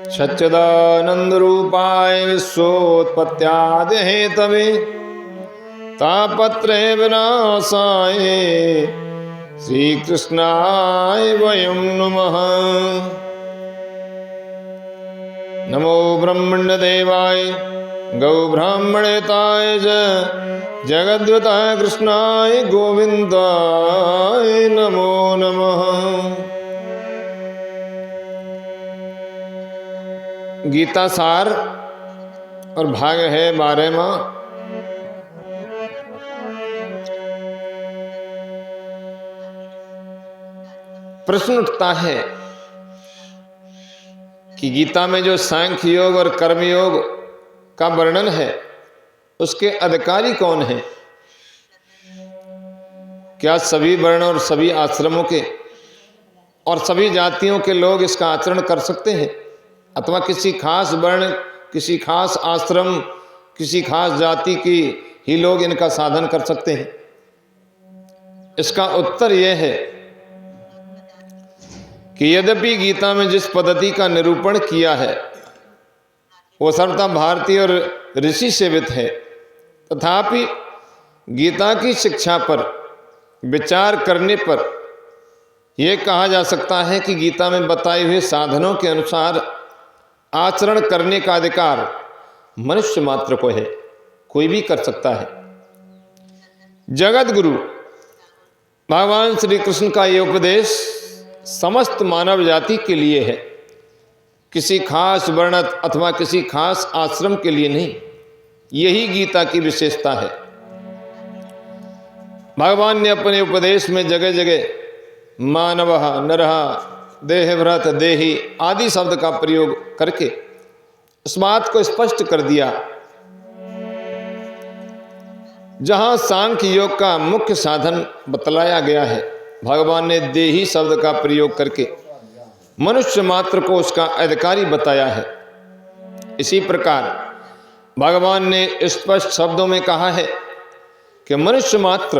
सच्चिदानंद रूपाय विश्वोत्पत्त्यादि Hathaway तापत्रय विनाशाय श्री कृष्णाय वयं नमः। नमो ब्रह्मण्य देवाय गौ ब्राह्मणेताय जगद्वताय कृष्णाय गोविंदाय नमो नमः। गीता सार और भाग है 12वां। प्रश्न उठता है कि गीता में जो सांख्य योग और कर्म योग का वर्णन है उसके अधिकारी कौन है? क्या सभी वर्ण और सभी आश्रमों के और सभी जातियों के लोग इसका आचरण कर सकते हैं, अथवा किसी खास वर्ण, किसी खास आश्रम, किसी खास जाति की ही लोग इनका साधन कर सकते हैं? इसका उत्तर यह है कि यद्यपि गीता में जिस पद्धति का निरूपण किया है वो सर्वथा भारतीय और ऋषि सेवित है, तथापि गीता की शिक्षा पर विचार करने पर यह कहा जा सकता है कि गीता में बताए हुए साधनों के अनुसार आचरण करने का अधिकार मनुष्य मात्र को है, कोई भी कर सकता है। जगत गुरु भगवान श्री कृष्ण का यह उपदेश समस्त मानव जाति के लिए है, किसी खास वर्ण अथवा किसी खास आश्रम के लिए नहीं। यही गीता की विशेषता है। भगवान ने अपने उपदेश में जगह जगह मानवः नरः देहभृत देही आदि शब्द का प्रयोग करके इस बात को स्पष्ट कर दिया। जहां सांख्य योग का मुख्य साधन बतलाया गया है, भगवान ने देही शब्द का प्रयोग करके मनुष्य मात्र को उसका अधिकारी बताया है। इसी प्रकार भगवान ने स्पष्ट शब्दों में कहा है कि मनुष्य मात्र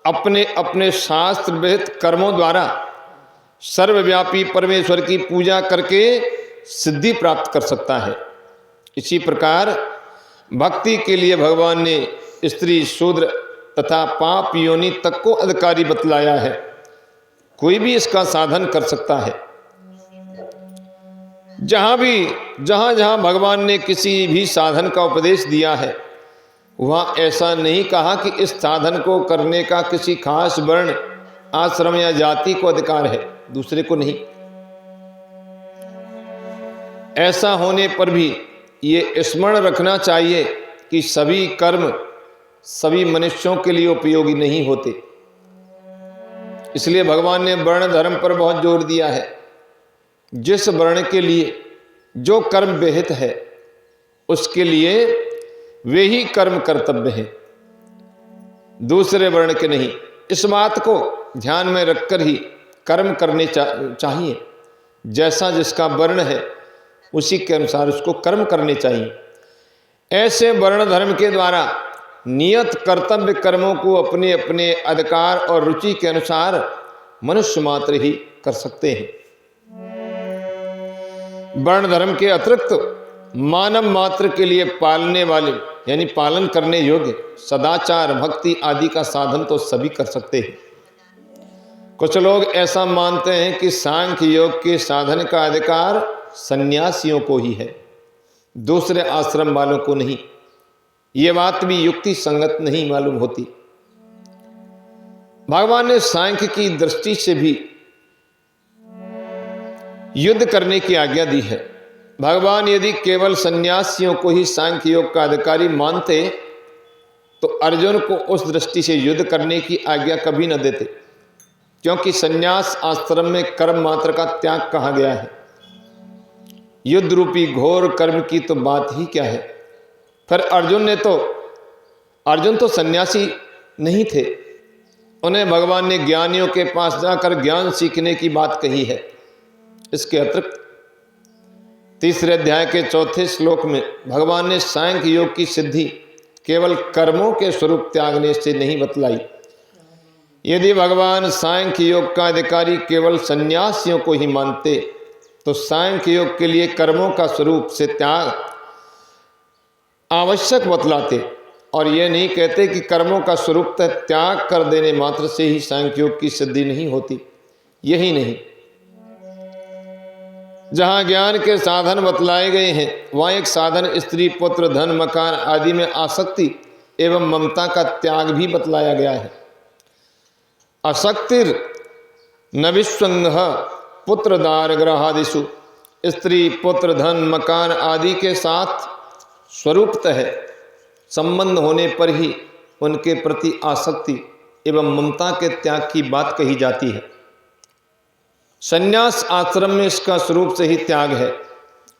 अपने अपने शास्त्र विहित कर्मों द्वारा सर्वव्यापी परमेश्वर की पूजा करके सिद्धि प्राप्त कर सकता है। इसी प्रकार भक्ति के लिए भगवान ने स्त्री, शूद्र तथा पाप योनि तक को अधिकारी बतलाया है। कोई भी इसका साधन कर सकता है। जहां जहां भगवान ने किसी भी साधन का उपदेश दिया है वहां ऐसा नहीं कहा कि इस साधन को करने का किसी खास वर्ण, आश्रम या जाति को अधिकार है, दूसरे को नहीं। ऐसा होने पर भी ये स्मरण रखना चाहिए कि सभी कर्म सभी मनुष्यों के लिए उपयोगी नहीं होते। इसलिए भगवान ने वर्ण धर्म पर बहुत जोर दिया है। जिस वर्ण के लिए जो कर्म विहित है उसके लिए वे ही कर्म कर्तव्य हैं, दूसरे वर्ण के नहीं। इस बात को ध्यान में रखकर ही कर्म करने चाहिए। जैसा जिसका वर्ण है उसी के अनुसार उसको कर्म करने चाहिए। ऐसे वर्ण धर्म के द्वारा नियत कर्तव्य कर्मों को अपने अपने अधिकार और रुचि के अनुसार मनुष्य मात्र ही कर सकते हैं। वर्ण धर्म के अतिरिक्त मानव मात्र के लिए पालने वाले यानी पालन करने योग्य सदाचार, भक्ति आदि का साधन तो सभी कर सकते हैं। कुछ लोग ऐसा मानते हैं कि सांख्य योग के साधन का अधिकार सन्यासियों को ही है, दूसरे आश्रम वालों को नहीं। ये बात भी युक्ति संगत नहीं मालूम होती। भगवान ने सांख्य की दृष्टि से भी युद्ध करने की आज्ञा दी है। भगवान यदि केवल सन्यासियों को ही सांख्य योग का अधिकारी मानते तो अर्जुन को उस दृष्टि से युद्ध करने की आज्ञा कभी न देते, क्योंकि सन्यास आश्रम में कर्म मात्र का त्याग कहा गया है। युद्ध रूपी घोर कर्म की तो बात ही क्या है। फिर अर्जुन तो सन्यासी नहीं थे। उन्हें भगवान ने ज्ञानियों के पास जाकर ज्ञान सीखने की बात कही है। इसके अतिरिक्त 3 अध्याय के 4 श्लोक में भगवान ने सांख्य योग की सिद्धि केवल कर्मों के स्वरूप त्यागने से नहीं बतलाई, यदि भगवान सांख्य योग का अधिकारी केवल सन्यासियों को ही मानते तो सांख्य योग के लिए कर्मों का स्वरूप से त्याग आवश्यक बतलाते और यह नहीं कहते कि कर्मों का स्वरूप त्याग कर देने मात्र से ही सांख्य योग की सिद्धि नहीं होती। यही नहीं, जहां ज्ञान के साधन बतलाए गए हैं वहां एक साधन स्त्री पुत्र धन मकान आदि में आसक्ति एवं ममता का त्याग भी बतलाया गया है। आसक्तिर न विस्वंग पुत्र दार ग्रहादिषु, स्त्री पुत्र धन मकान आदि के साथ स्वरूपतः संबंध होने पर ही उनके प्रति आसक्ति एवं ममता के त्याग की बात कही जाती है। संन्यास आश्रम में इसका स्वरूप से ही त्याग है।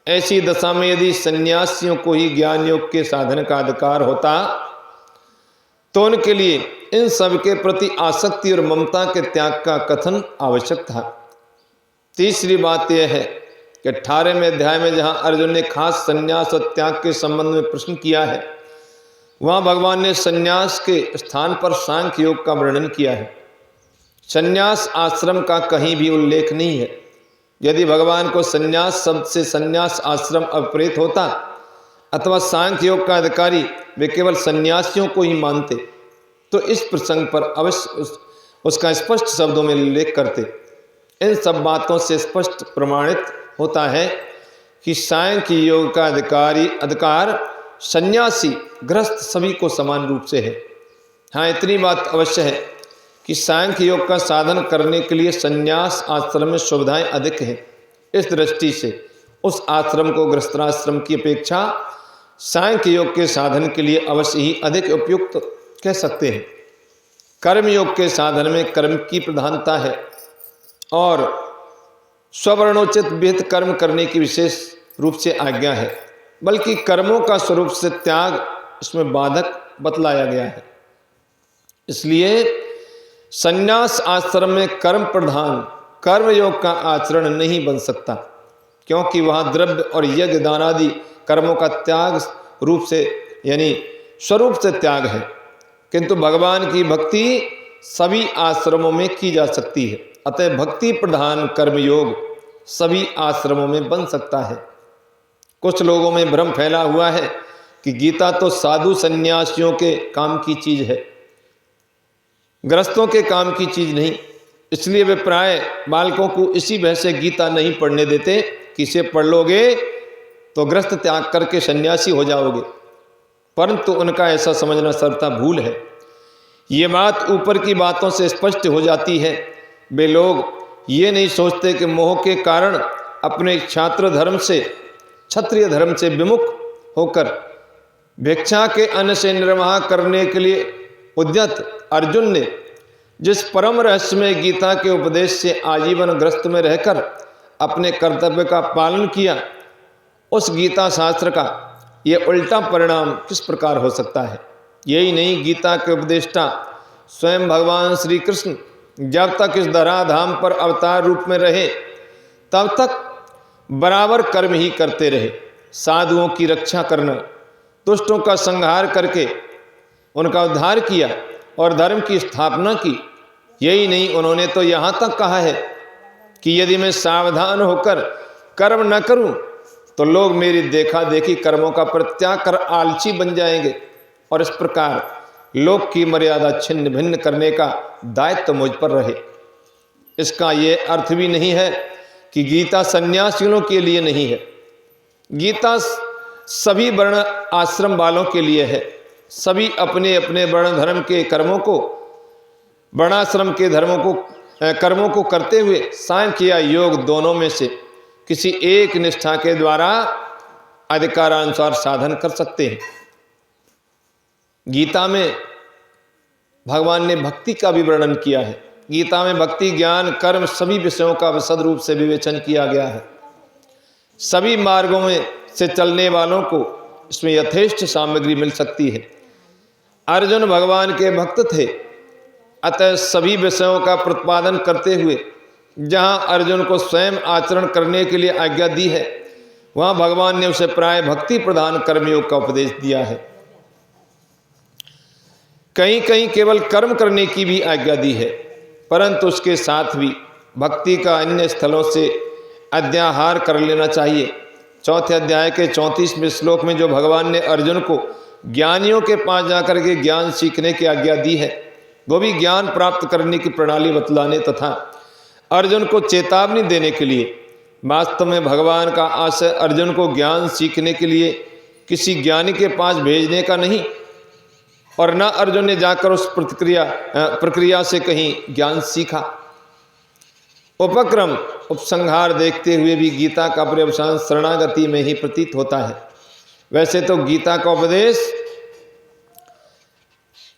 ऐसी दशा में यदि सन्यासियों को ही ज्ञान योग के साधन का अधिकार होता तो उनके लिए इन सब के प्रति आसक्ति और ममता के त्याग का कथन आवश्यक था। तीसरी बात यह है कि 18वें अध्याय में जहां अर्जुन ने खास संन्यास और त्याग के संबंध में प्रश्न किया है वहां भगवान ने संन्यास के स्थान पर सांख्य योग का वर्णन किया है। संन्यास आश्रम का कहीं भी उल्लेख नहीं है। यदि भगवान को संन्यास शब्द से संन्यास आश्रम अभिप्रेत होता अथवा सांख्य योग का अधिकारी वे केवल सन्यासियों को ही मानते तो इस प्रसंग पर अवश्य उसका स्पष्ट शब्दों में उल्लेख करते। इन सब बातों से स्पष्ट प्रमाणित होता है कि सांख्य योग का अधिकार सन्यासी गृहस्थ सभी को समान रूप से है। हाँ, इतनी बात अवश्य है कि सांख्य योग का साधन करने के लिए संन्यास आश्रम में सुविधाएं अधिक हैं। इस दृष्टि से उस आश्रम को गृहस्थाश्रम की अपेक्षा सांख्य योग के साधन के लिए अवश्य ही अधिक उपयुक्त कह सकते हैं। कर्म योग के साधन में कर्म की प्रधानता है और स्ववर्णोचित विहित कर्म करने की विशेष रूप से आज्ञा है, बल्कि कर्मों का स्वरूप से त्याग इसमें बाधक बतलाया गया है। इसलिए संन्यास आश्रम में कर्म प्रधान कर्म योग का आचरण नहीं बन सकता, क्योंकि वहाँ द्रव्य और यज्ञ दान आदि कर्मों का त्याग रूप से यानी स्वरूप से त्याग है। किंतु भगवान की भक्ति सभी आश्रमों में की जा सकती है। अतः भक्ति प्रधान कर्मयोग सभी आश्रमों में बन सकता है। कुछ लोगों में भ्रम फैला हुआ है कि गीता तो साधु सन्यासियों के काम की चीज है, गृहस्थों के काम की चीज नहीं। इसलिए वे प्राय बालकों को इसी वजह से गीता नहीं पढ़ने देते कि इसे पढ़ लोगे तो गृहस्थ त्याग करके सन्यासी हो जाओगे, परंतु उनका ऐसा समझना सर्वथा भूल है। ये बात ऊपर की बातों से स्पष्ट हो जाती है। वे लोग ये नहीं सोचते कि मोह के कारण अपने छात्र धर्म से क्षत्रिय धर्म से विमुख होकर भिक्षा के अन्न से निर्वाह करने के लिए उद्यत अर्जुन ने जिस परम रहस्यमय गीता के उपदेश से आजीवन ग्रस्त में रहकर अपने कर्तव्य का पालन किया, उस गीता शास्त्र का यह उल्टा परिणाम किस प्रकार हो सकता है। यही नहीं, गीता के उपदेष्टा स्वयं भगवान श्री कृष्ण जब तक इस धराधाम पर अवतार रूप में रहे तब तक बराबर कर्म ही करते रहे। साधुओं की रक्षा करना, दुष्टों का संहार करके उनका उद्धार किया और धर्म की स्थापना की। यही नहीं, उन्होंने तो यहाँ तक कहा है कि यदि मैं सावधान होकर कर्म न करूं तो लोग मेरी देखा देखी कर्मों का परित्याग कर आलसी बन जाएंगे और इस प्रकार लोक की मर्यादा छिन्न भिन्न करने का दायित्व मुझ पर रहे। इसका ये अर्थ भी नहीं है कि गीता सन्यासियों के लिए नहीं है। गीता सभी वर्ण आश्रम वालों के लिए है। सभी अपने अपने वर्ण धर्म के कर्मों को, वर्णाश्रम के कर्मों को करते हुए सांख्य या योग दोनों में से किसी एक निष्ठा के द्वारा अधिकारानुसार साधन कर सकते हैं। गीता में भगवान ने भक्ति का भी वर्णन किया है। गीता में भक्ति, ज्ञान, कर्म सभी विषयों का विशद रूप से विवेचन किया गया है। सभी मार्गों में से चलने वालों को इसमें यथेष्ट सामग्री मिल सकती है। अर्जुन भगवान के भक्त थे, अतः सभी विषयों का प्रतिपादन करते हुए जहां अर्जुन को स्वयं आचरण करने के लिए आज्ञा दी है वहां भगवान ने उसे प्राय भक्ति प्रधान कर्मयोग का उपदेश दिया है। कहीं कहीं केवल कर्म करने की भी आज्ञा दी है, परंतु उसके साथ भी भक्ति का अन्य स्थलों से अध्याहार कर लेना चाहिए। चौथे अध्याय के 34वें श्लोक में जो भगवान ने अर्जुन को ज्ञानियों के पास जाकर के ज्ञान सीखने की आज्ञा दी है, वो भी ज्ञान प्राप्त करने की प्रणाली बतलाने तथा अर्जुन को चेतावनी देने के लिए। वास्तव में भगवान का आशय अर्जुन को ज्ञान सीखने के लिए किसी ज्ञानी के पास भेजने का नहीं, और न अर्जुन ने जाकर उस प्रक्रिया से कहीं ज्ञान सीखा। उपक्रम उपसंहार देखते हुए भी गीता का पर्यवसान शरणागति में ही प्रतीत होता है। वैसे तो गीता का उपदेश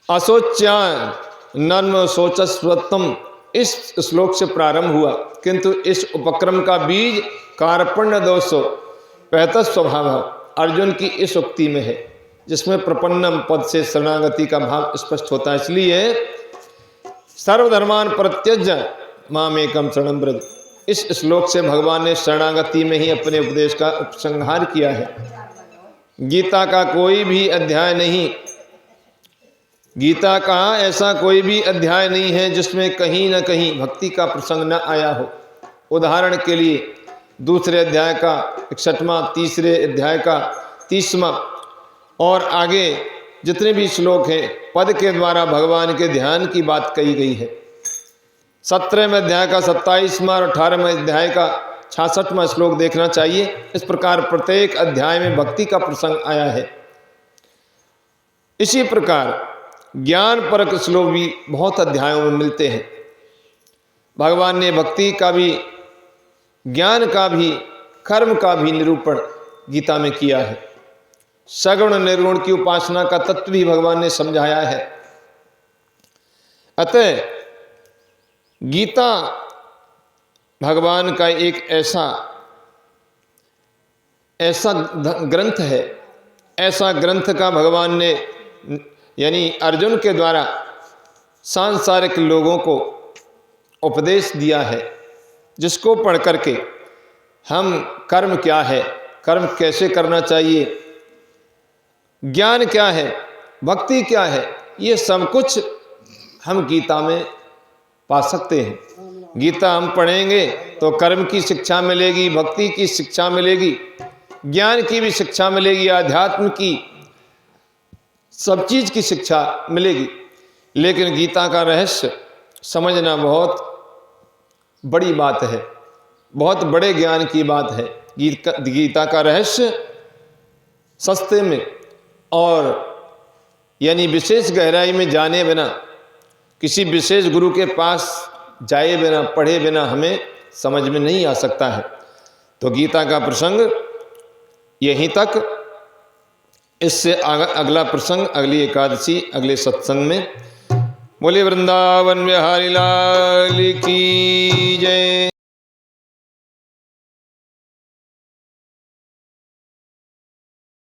असोच्यान नन्म सोचस्वत्तम इस श्लोक से प्रारंभ हुआ, किंतु इस उपक्रम का बीज कार्पण्य दोषो पहत स्वभाव अर्जुन की इस उक्ति में है, जिसमें प्रपन्नम पद से शरणागति का भाव स्पष्ट होता है। इसलिए सर्वधर्मान परित्यज्य मामेकम शरणं व्रज, इस श्लोक से भगवान ने शरणागति में ही अपने उपदेश का उपसंहार किया है। गीता का कोई भी अध्याय नहीं, गीता का ऐसा कोई भी अध्याय नहीं है जिसमें कहीं न कहीं भक्ति का प्रसंग न आया हो। उदाहरण के लिए दूसरे अध्याय का 61वां, तीसरे अध्याय का 30वां और आगे जितने भी श्लोक हैं, पद के द्वारा भगवान के ध्यान की बात कही गई है। 17वें अध्याय का 27वां और 18वें अध्याय का 66वां श्लोक देखना चाहिए। इस प्रकार प्रत्येक अध्याय में भक्ति का प्रसंग आया है। इसी प्रकार ज्ञान परक श्लोक भी बहुत अध्यायों में मिलते हैं। भगवान ने भक्ति का भी, ज्ञान का भी, कर्म का भी निरूपण गीता में किया है। सगुण निर्गुण की उपासना का तत्व भी भगवान ने समझाया है। अतः गीता भगवान का एक ऐसा ग्रंथ है, ऐसा ग्रंथ का भगवान ने यानी अर्जुन के द्वारा सांसारिक लोगों को उपदेश दिया है, जिसको पढ़ करके हम कर्म क्या है, कर्म कैसे करना चाहिए, ज्ञान क्या है, भक्ति क्या है, ये सब कुछ हम गीता में पा सकते हैं। गीता हम पढ़ेंगे तो कर्म की शिक्षा मिलेगी, भक्ति की शिक्षा मिलेगी, ज्ञान की भी शिक्षा मिलेगी, आध्यात्म की, सब चीज की शिक्षा मिलेगी। लेकिन गीता का रहस्य समझना बहुत बड़ी बात है, बहुत बड़े ज्ञान की बात है। गीता का रहस्य सस्ते में और यानी विशेष गहराई में जाने बिना, किसी विशेष गुरु के पास जाए बिना, पढ़े बिना हमें समझ में नहीं आ सकता है। तो गीता का प्रसंग यहीं तक। इससे अगला प्रसंग अगली एकादशी, अगले सत्संग में। बोले वृंदावन बिहारी लाल की जय।